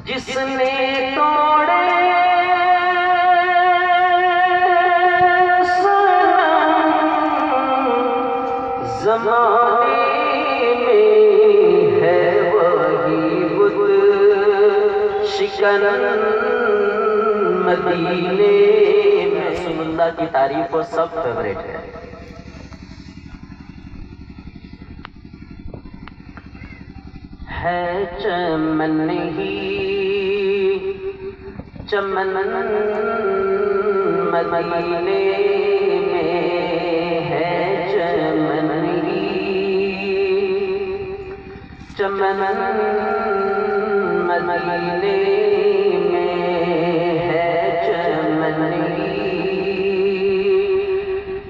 جس نے توڑے زمانے میں ہے وہی بت شکن مدینے میں۔ رسول اللہ کی تعریف و سب فیوریٹ ہے۔ ہے چمن ہی چمن مدینے میں، ہے چمن ہی چمن مدینے میں، ہے چمن ہی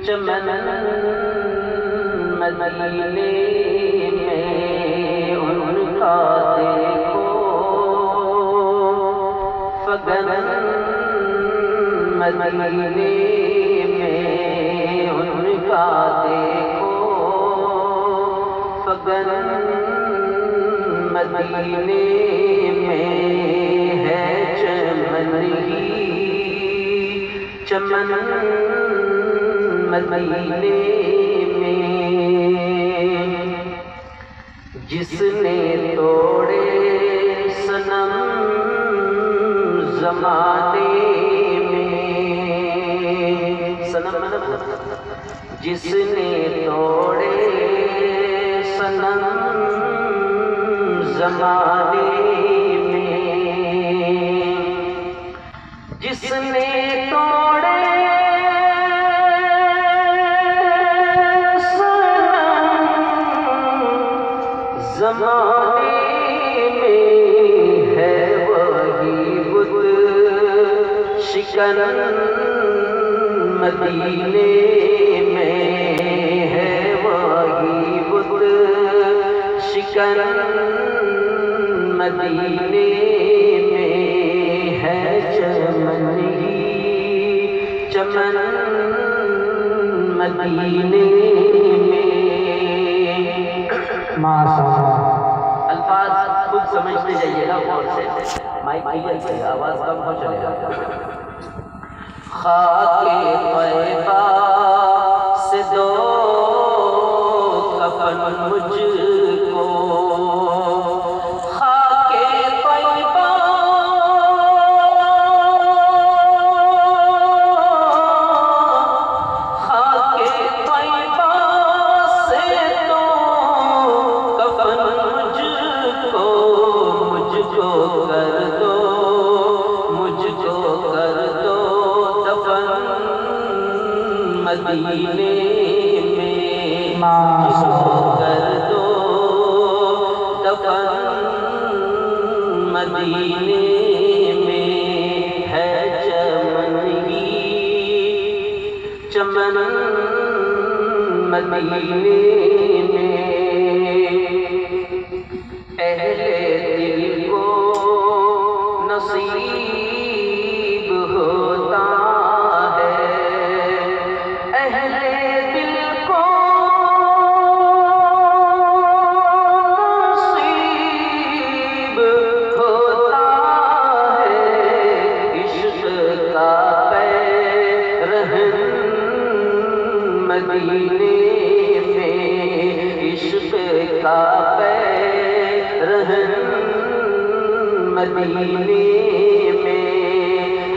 چمن مدینے میں۔ ان کا دیکھو فگن مدینے میں، ان کا دیکھو فگن مدینے میں، ہے چمن ہی چمن مدینے میں۔ جس نے توڑے صنم زمانے میں، صنم جس نے توڑے صنم زمانے میں، جس نے توڑے زمانے میں، ہے وہی بت شکن مدینے میں، ہے وہی بت شکن مدینے میں، ہے چمن ہی چمن مدینے میں۔ الفاظ خود سمجھتے جائیے گا غور سے، مائک کی آواز کم ہو چلے گا۔ خاک طیبہ سے دو کفن مجھ کو، خاک طیبہ خاک طیبہ سے دو کفن مجھ کو کر دو، مجھ کو کر دو دفن مدینے میں، مجھ کو کر دو دفن مدینے میں، ہے چمن ہی چمن مدینے میں۔ اہل دل کو نصیب ہوتا ہے، اہل دل کو نصیب ہوتا ہے، عشق کا پیرہن مدینے میں، عشق کا پیرہن مدینے میں،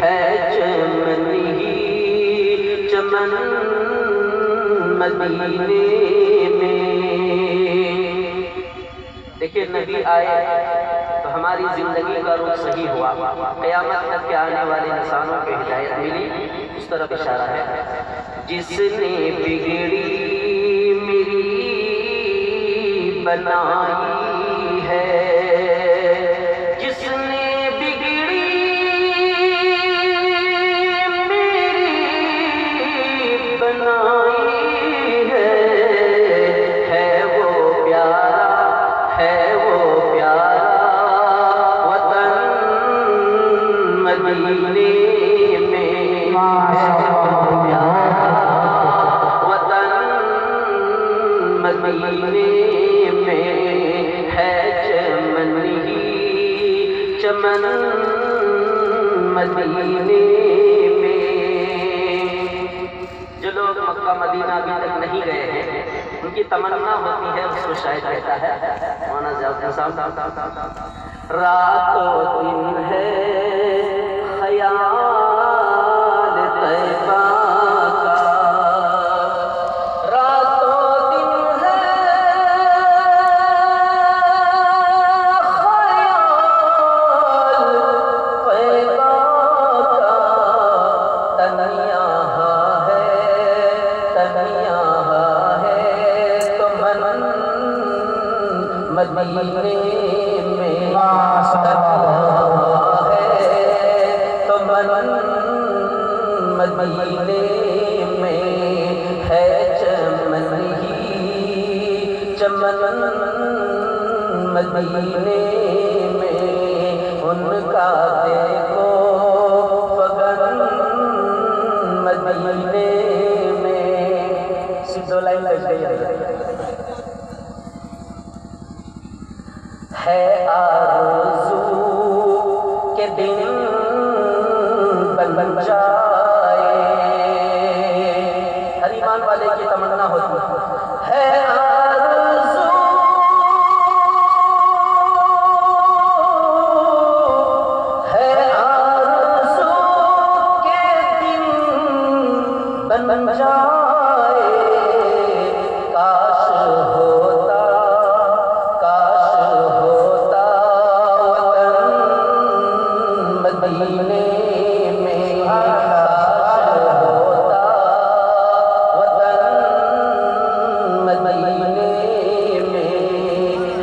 ہے چمن ہی چمن مدینے میں۔ دیکھیں نبی آئے تو ہماری زندگی کا رخ صحیح ہوا، قیامت تک کے آنے والے انسانوں کو ہدایت ملی، اس طرف اشارہ ہے۔ جس نے بگڑی میری بنائی ہے، جس نے بگڑی میری بنائی ہے وہ پیارا، ہے وہ پیارا وطن مدینے میں، ہے وہ پیارا وطن مدینے میں، ہے چمن ہی چمن مدینے میں. جو لوگ مکہ مدینہ ابھی تک نہیں گئے ہیں ان کی تمنا ہوتی ہے، اس کو شاید کہتا ہے مولانا ضیاء الدین صاحب، رات و دن ہے خیال طیبہ کا، رات و دن ہے خیال طیبہ کا، تنیا مدینے میں تو مدینے میں ہے چمن ہی چمن، مدینے میں ان کا دیکھو فغن، مدینے میں. دو لائن لگ گئی ہے آرزو کے دن بن جائے، ہر ایمان والے کی تمنا ہوتی ہے آرزو کے دن بن جائے، کاش ہوتا مدینے میں، کاش ہوتا وطن مدینے میں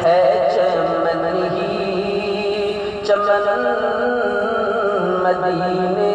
ہے چمن ہی چمن، مدینے